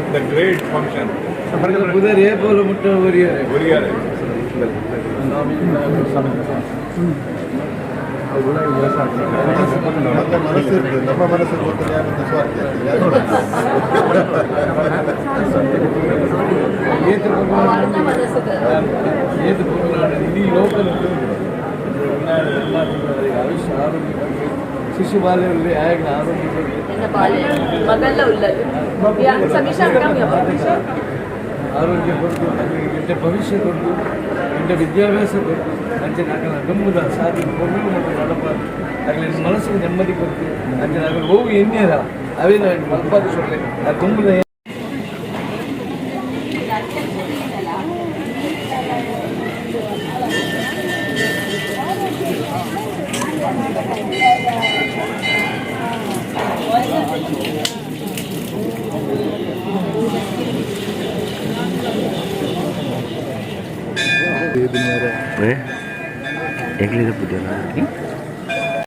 The great function. ಶಿಶು ಬಾಲ್ಯದಲ್ಲಿ ಆರೋಗ್ಯ ಆರೋಗ್ಯ ಕೊಟ್ಟು ಎಡ್ಡೆ ಭವಿಷ್ಯ ಕೊಟ್ಟು ಎಡ್ಡೆ ವಿದ್ಯಾಭ್ಯಾಸ ಕೊಟ್ಟು ಅಂಚೆ ನಾಗಲ ಗಮ್ಮದ ಸಾಧನೆ ಕೊಟ್ಟು ಮತ್ತು ನಡಪ ಆಗಲಿ ಮನಸ್ಸಿಗೆ ನೆಮ್ಮದಿ ಕೊಟ್ಟು ಅಂಚೆ ನಾಗಲು ಹೋಗಿ ಎಣ್ಣೆರ ಅವೇ ನಾನು ಮಲ್ಪಾದ ಸೊಳ್ಳೆ ಆ ಗಮ್ಮದ Egli itu putih lagi.